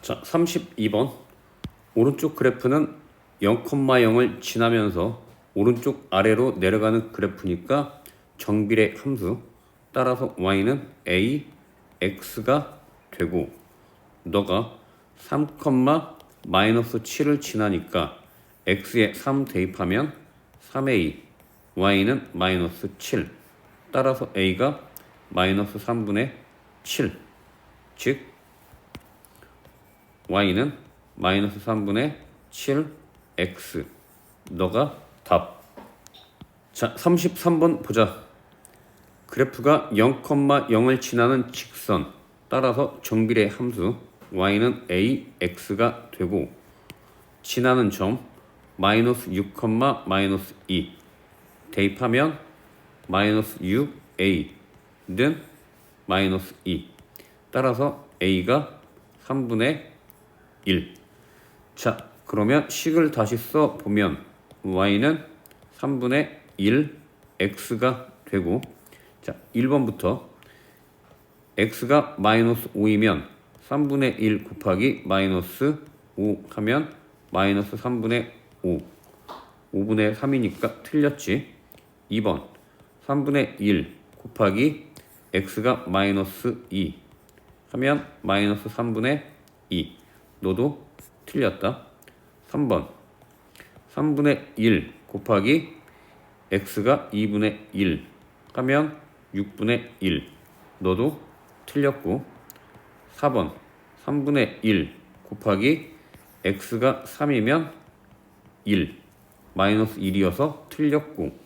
자, 32번. 오른쪽 그래프는 0,0을 지나면서 오른쪽 아래로 내려가는 그래프니까 정비례 함수 따라서 y는 a, x가 되고 너가 3, 마이너스 7을 지나니까 x에 3 대입하면 3a, y는 마이너스 7 따라서 a가 마이너스 3분의 7 즉 y는 마이너스 3분의 7x 너가 답. 자, 33번 보자. 그래프가 0,0을 지나는 직선 따라서 정비례 함수 y는 a, x가 되고 지나는 점 마이너스 6, 마이너스 2 대입하면 마이너스 6a 는 마이너스 2 따라서 a가 3분의 1. 자, 그러면 식을 다시 써보면 y는 3분의 1 x가 되고 자, 1번부터 x가 마이너스 5이면 3분의 1 곱하기 마이너스 5 하면 마이너스 3분의 5 5분의 3이니까 틀렸지. 2번 3분의 1 곱하기 x가 마이너스 2 하면 마이너스 3분의 2 너도 틀렸다. 3번 3분의 1 곱하기 x가 2분의 1 하면 6분의 1 너도 틀렸고 4번 3분의 1 곱하기 x가 3이면 1 마이너스 1이어서 틀렸고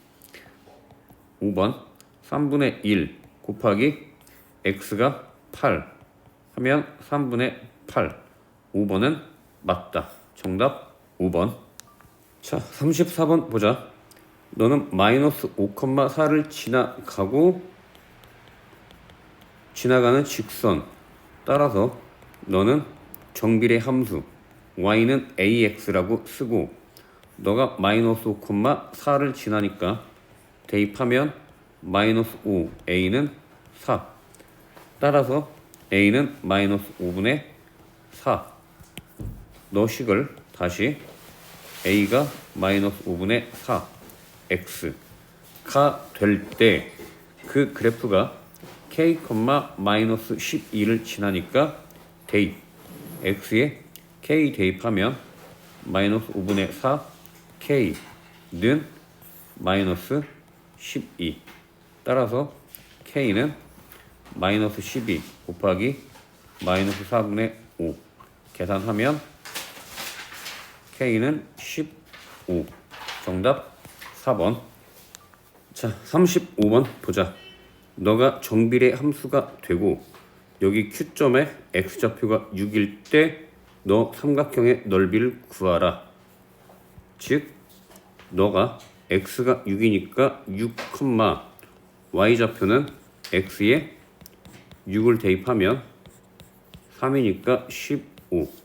5번 3분의 1 곱하기 x가 8 하면 3분의 8 5번은 맞다. 정답 5번. 자, 34번 보자. 너는 마이너스 5,4를 지나가는 직선 따라서 너는 정비례 함수 y는 ax라고 쓰고 너가 마이너스 5,4를 지나니까 대입하면 마이너스 5 a는 4 따라서 a는 마이너스 5분의 4 너 식을 다시 a가 마이너스 5분의 4 x가 될 때 그 그래프가 k, 마이너스 12를 지나니까 대입 x에 k 대입하면 마이너스 5분의 4 k는 마이너스 12 따라서 k는 마이너스 12 곱하기 마이너스 4분의 5 계산하면 k는 15 정답 4번. 자, 35번 보자. 너가 정비례 함수가 되고 여기 Q점에 x좌표가 6일 때 너 삼각형의 넓이를 구하라. 즉 너가 x가 6이니까 6, y좌표는 x에 6을 대입하면 3이니까 15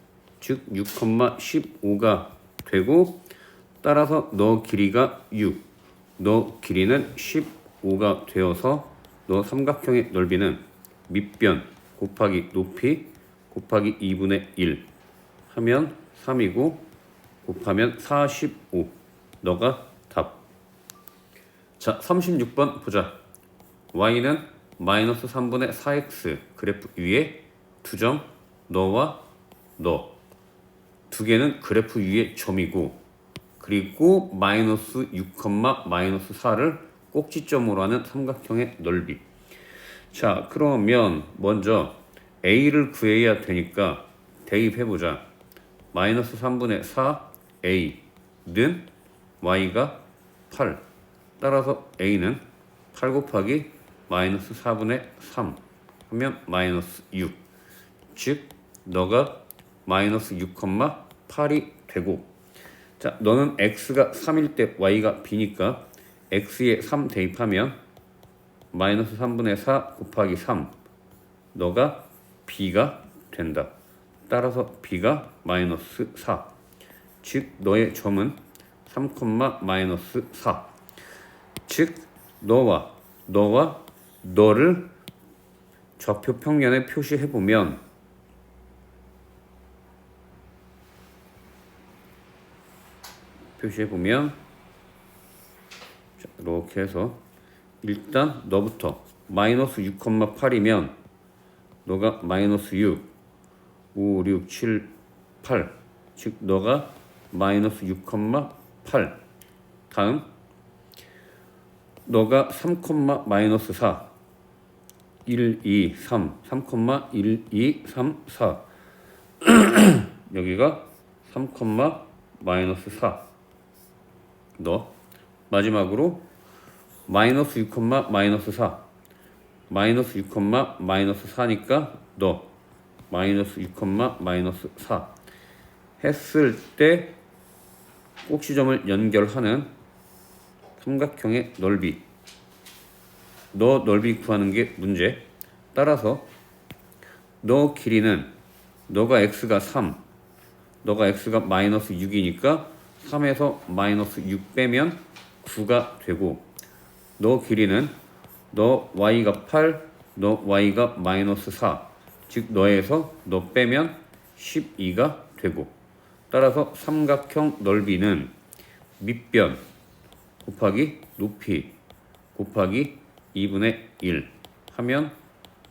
즉 6, 15가 되고 따라서 너 길이가 6 너 길이는 15가 되어서 너 삼각형의 넓이는 밑변 곱하기 높이 곱하기 2분의 1 하면 3이고 곱하면 45 너가 답. 자, 36번 보자. y는 마이너스 3분의 4x 그래프 위에 두 점 너와 너 두 개는 그래프 위에 점이고 그리고 마이너스 6, 마이너스 4를 꼭지점으로 하는 삼각형의 넓이. 자, 그러면 먼저 a를 구해야 되니까 대입해보자. 마이너스 3분의 4 a는 y가 8 따라서 a는 8 곱하기 마이너스 4분의 3 하면 마이너스 6 즉 너가 마이너스 6, 8이 되고 자, 너는 x가 3일 때 y가 b니까 x에 3 대입하면 마이너스 3분의 4 곱하기 3 너가 b가 된다. 따라서 b가 마이너스 4 즉 너의 점은 3, 마이너스 4 즉 너와 너를 좌표 평면에 표시해보면 표시해 보면 이렇게 해서 일단 너부터 마이너스 6,8이면 너가 마이너스 6, 5, 6, 7, 8. 즉 너가 마이너스 6,8. 다음 너가 3, 마이너스 4. 1, 2, 3. 3, 1, 2, 3, 4. 여기가 3, 마이너스 4. 너 마지막으로 마이너스 6, 마이너스 4. 마이너스 6, 마이너스 4니까 너 마이너스 6, 마이너스 4 했을 때 꼭지점을 연결하는 삼각형의 넓이. 너 넓이 구하는 게 문제. 따라서 너 길이는 너가 x가 3, 너가 x가 마이너스 6이니까 3에서 마이너스 6 빼면 9가 되고, 너 길이는 너 y가 8, 너 y가 마이너스 4, 즉 너에서 너 빼면 12가 되고, 따라서 삼각형 넓이는 밑변 곱하기 높이 곱하기 2분의 1 하면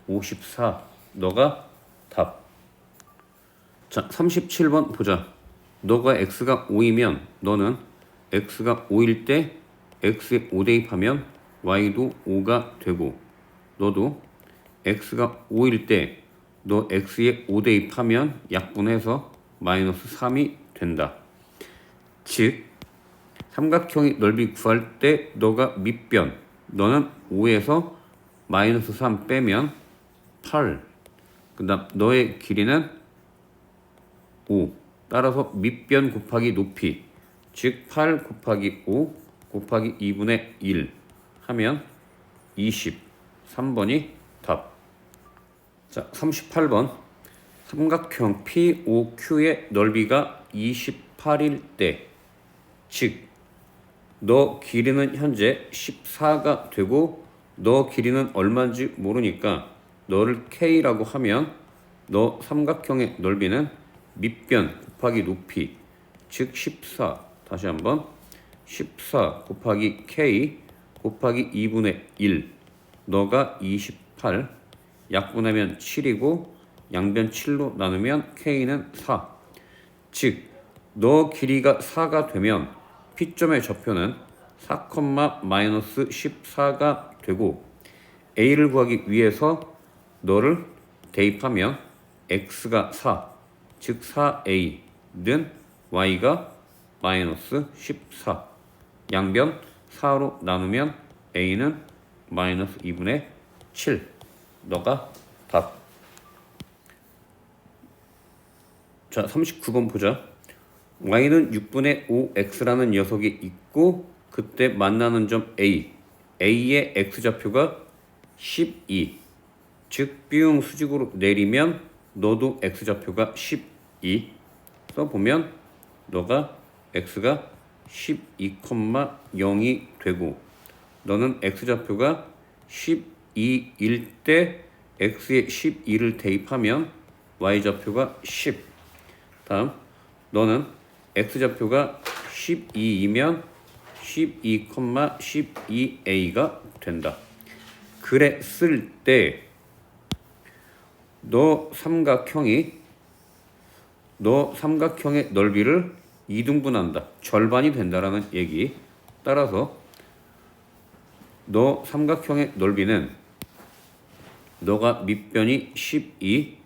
54. 너가 답. 자, 37번 보자. 너가 x가 5이면 너는 x가 5일 때 x에 5 대입하면 y도 5가 되고, 너도 x가 5일 때 너 x에 5 대입하면 약분해서 마이너스 3이 된다. 즉 삼각형의 넓이 구할 때 너가 밑변, 너는 5에서 마이너스 3 빼면 8. 그 다음 너의 길이는 5. 따라서 밑변 곱하기 높이, 즉 8 곱하기 5 곱하기 2분의 1 하면 20. 3번이 답. 자, 38번. 삼각형 POQ의 넓이가 28일 때, 즉 너 길이는 현재 14가 되고 너 길이는 얼마인지 모르니까 너를 K라고 하면 너 삼각형의 넓이는 밑변 곱하기 높이, 즉 14. 다시 한번 14 곱하기 K 곱하기 2분의 1. 너가 28. 약분하면 7이고 양변 7로 나누면 K는 4. 즉 너 길이가 4가 되면 P점의 좌표는 4, 마이너스 14가 되고, A를 구하기 위해서 너를 대입하면 X가 4, 즉 4A는 Y가 마이너스 14. 양변 4로 나누면 A는 마이너스 2분의 7. 너가 답. 자, 39번 보자. y는 6분의 5x라는 녀석이 있고 그때 만나는 점 a, a의 x좌표가 12. 즉 비용 수직으로 내리면 너도 x좌표가 12 써보면 너가 x가 12,0이 되고, 너는 x좌표가 12일 때 x에 12를 대입하면 y좌표가 10. 다음 너는 x좌표가 12이면 12,12a가 된다. 그랬을 때 너 삼각형의 넓이를 2등분한다. 절반이 된다라는 얘기. 따라서 너 삼각형의 넓이는 너가 밑변이 12,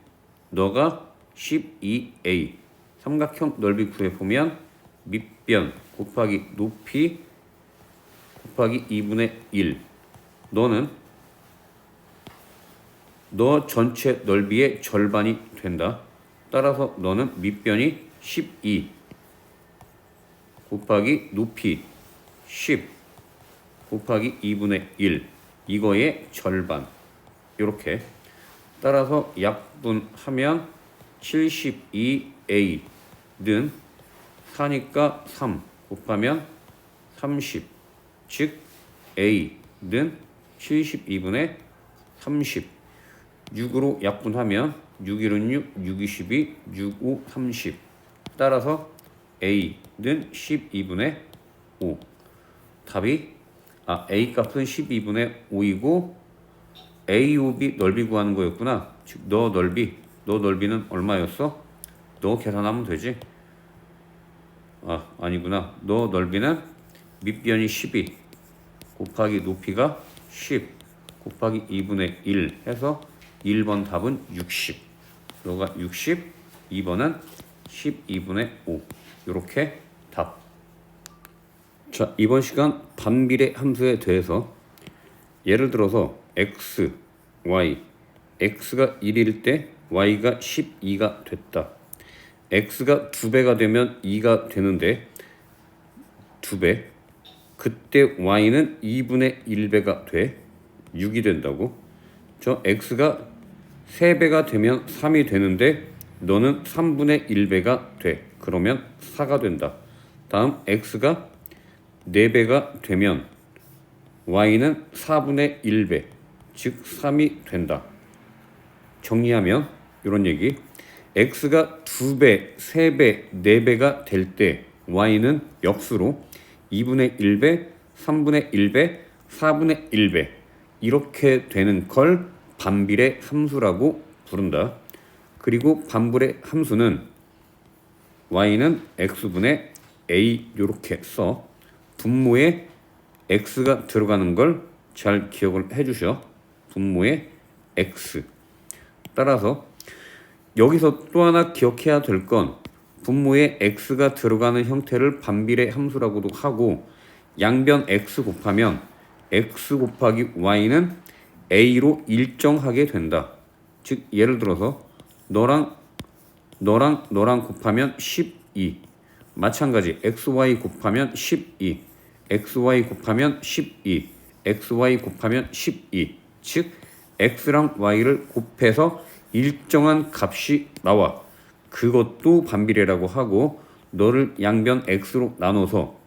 너가 12a. 삼각형 넓이 구해보면 밑변 곱하기 높이 곱하기 2분의 1. 너는 너 전체 넓이의 절반이 된다. 따라서 너는 밑변이 12 곱하기 높이 10 곱하기 2분의 1. 이거의 절반. 이렇게. 따라서 약분하면 72a는 4니까 3 곱하면 30. 즉 a는 72분의 30. 6으로 약분하면 6, 1은 6, 6, 22, 6, 5, 30. 따라서 a는 12분의 5. 답이 a 값은 12분의 5이고 a, o, b 넓이 구하는 거였구나. 즉 너 넓이는 얼마였어? 너 계산하면 되지. 아니구나. 너 넓이는 밑변이 12 곱하기 높이가 10 곱하기 2분의 1 해서 1번 답은 60. 너가 60, 2번은 12분의 5. 이렇게 답. 자, 이번 시간 반비례 함수에 대해서 예를 들어서 x, y, x가 1일 때 y가 12가 됐다. x가 2배가 되면 2가 되는데 2배. 그때 y는 2분의 1배가 돼 6이 된다고. 저 x가 3배가 되면 3이 되는데 너는 3분의 1배가 돼. 그러면 4가 된다. 다음 x가 4배가 되면 y는 4분의 1배, 즉 3이 된다. 정리하면 이런 얘기. x가 2배, 3배, 4배가 될 때 y는 역수로 2분의 1배, 3분의 1배, 4분의 1배 이렇게 되는 걸 반비례 함수라고 부른다. 그리고 반비례 함수는 y는 x분의 a 이렇게 써. 분모에 x가 들어가는 걸 잘 기억을 해주셔. 분모에 x. 따라서 여기서 또 하나 기억해야 될 건 분모에 x가 들어가는 형태를 반비례 함수라고도 하고 양변 x 곱하면 x 곱하기 y는 a로 일정하게 된다. 즉 예를 들어서 너랑 곱하면 12. 마찬가지 xy 곱하면 12. xy 곱하면 12. xy 곱하면 12. 즉 x랑 y를 곱해서 일정한 값이 나와. 그것도 반비례라고 하고 너를 양변 x로 나눠서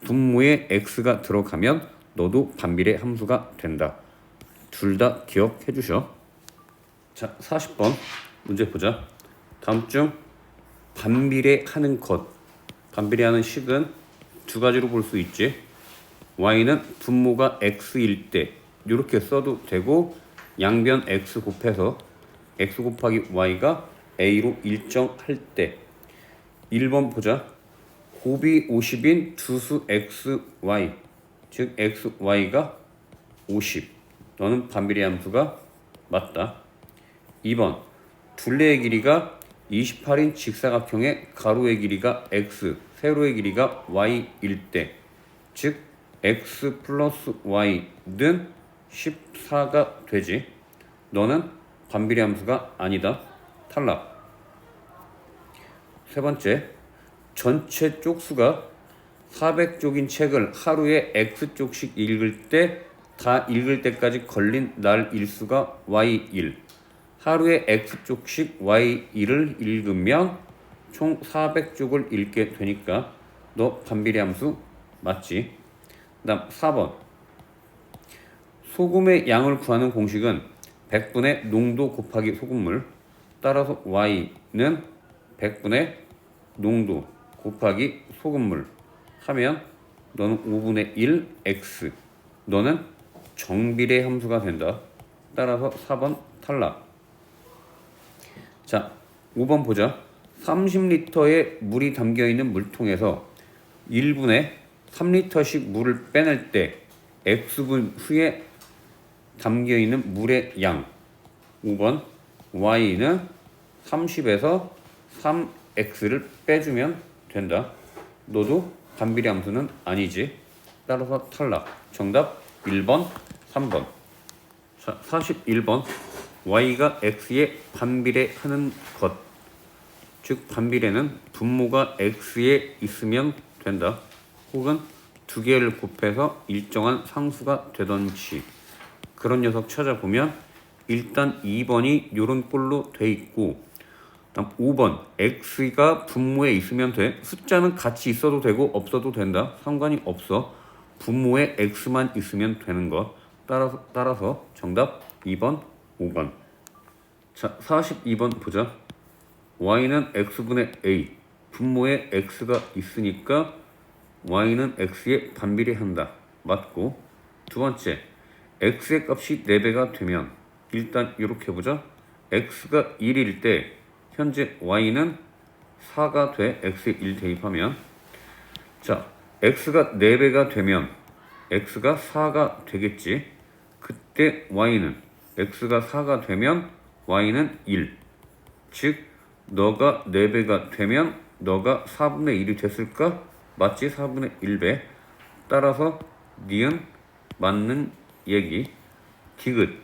분모에 x가 들어가면 너도 반비례 함수가 된다. 둘 다 기억해 주셔. 자, 40번 문제 보자. 다음 중 반비례하는 것. 반비례하는 식은 두 가지로 볼 수 있지. y는 분모가 x일 때 이렇게 써도 되고 양변 x 곱해서 x 곱하기 y가 a로 일정할 때. 1번 보자. 곱이 50인 두수 xy, 즉 xy가 50. 너는 반비례 함수가 맞다. 2번 둘레의 길이가 28인 직사각형의 가로의 길이가 x, 세로의 길이가 y일 때, 즉 x 플러스 y는 14가 되지. 너는 반비례 함수가 아니다. 탈락. 세 번째, 전체 쪽수가 400쪽인 책을 하루에 x쪽씩 읽을 때 다 읽을 때까지 걸린 날 일수가 y1. 하루에 x쪽씩 y1을 읽으면 총 400쪽을 읽게 되니까 너 반비례 함수 맞지? 다음 4번. 소금의 양을 구하는 공식은 100분의 농도 곱하기 소금물. 따라서 y는 100분의 농도 곱하기 소금물 하면 너는 5분의 1 x. 너는 정비례 함수가 된다. 따라서 4번 탈락. 자, 5번 보자. 30리터의 물이 담겨있는 물통에서 1분에 3리터씩 물을 빼낼 때 x분 후에 담겨있는 물의 양. 5번 y는 30에서 3x를 빼주면 된다. 너도 반비례 함수는 아니지. 따라서 탈락. 정답 1번, 3번. 자, 41번. y가 x에 반비례하는 것. 즉 반비례는 분모가 x에 있으면 된다. 혹은 두 개를 곱해서 일정한 상수가 되던지. 그런 녀석 찾아보면 일단 2번이 요런 꼴로 돼 있고, 다음 5번 x가 분모에 있으면 돼. 숫자는 같이 있어도 되고 없어도 된다. 상관이 없어. 분모에 x만 있으면 되는 것. 따라서 정답 2번, 5번. 자, 42번 보자. y는 x분의 a, 분모에 x가 있으니까 y는 x에 반비례한다. 맞고, 두 번째, x의 값이 4배가 되면 일단 이렇게 보자. x가 1일 때 현재 y는 4가 돼. x에 1 대입하면, 자, x가 4배가 되면 x가 4가 되겠지. 그때 y는, x가 4가 되면 y는 1. 즉 너가 4배가 되면 너가 4분의 1이 됐을까? 맞지? 4분의 1배. 따라서 니은 맞는 얘기. 디귿.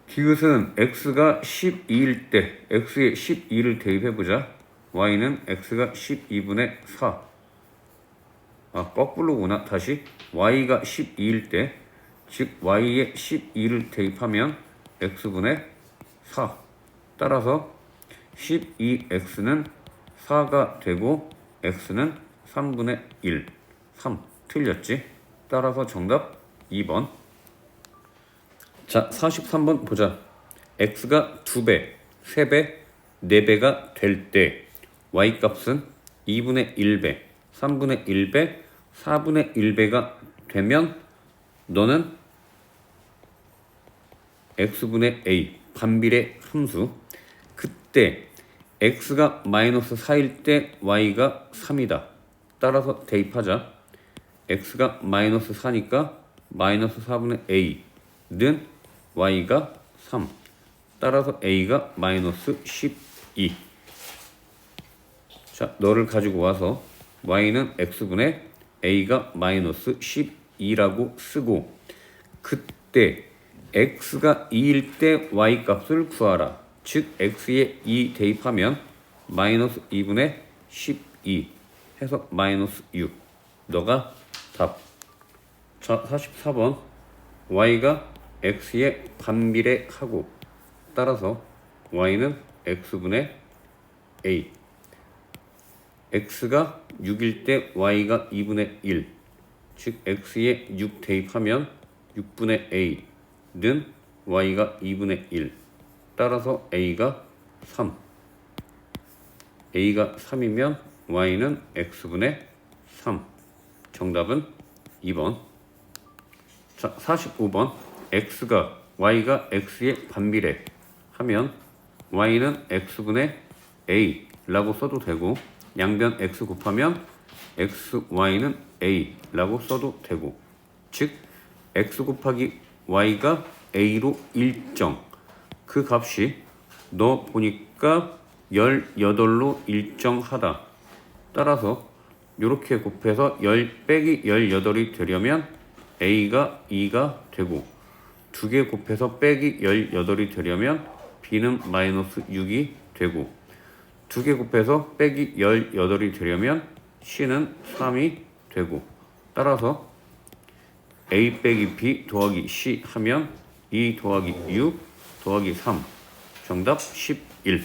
디귿은 x가 12일 때 x에 12를 대입해보자. y는 x가 12분의 4. 거꾸로구나. 다시 y가 12일 때, 즉 y에 12를 대입하면 x분의 4. 따라서 12x는 4가 되고 x는 3분의 1. 3. 틀렸지? 따라서 정답 2번. 자, 43번 보자. x가 2배, 3배, 4배가 될 때 y값은 2분의 1배, 3분의 1배, 4분의 1배가 되면 너는 x분의 a, 반비례 함수. 그때 x가 마이너스 4일 때 y가 3이다. 따라서 대입하자. x가 마이너스 4니까 마이너스 4분의 a는 y가 3. 따라서 a가 마이너스 12. 자, 너를 가지고 와서 y는 x분의 a가 마이너스 12라고 쓰고, 그때 x가 2일 때 y 값을 구하라. 즉 x에 2 대입하면 마이너스 2분의 12 해서 마이너스 6. 너가 답. 자, 44번. y가 x에 반비례하고, 따라서 y는 x분의 a. x가 6일 때 y가 2분의 1. 즉 x에 6 대입하면 6분의 a는 y가 2분의 1. 따라서 a가 3. a가 3이면 y는 x분의 3. 정답은 2번. 자, 45번. y가 x에 반비례 하면 y는 x분의 a라고 써도 되고, 양변 x 곱하면 xy는 a라고 써도 되고, 즉 x 곱하기 y가 a로 일정. 그 값이 너 보니까 18로 일정하다. 따라서 이렇게 곱해서 10 빼기 18이 되려면 a가 2가 되고, 2개 곱해서 빼기 18이 되려면 b는 마이너스 6이 되고, 2개 곱해서 빼기 18이 되려면 c는 3이 되고, 따라서 a 빼기 b 더하기 c 하면 2 더하기 6 더하기 3. 정답 11.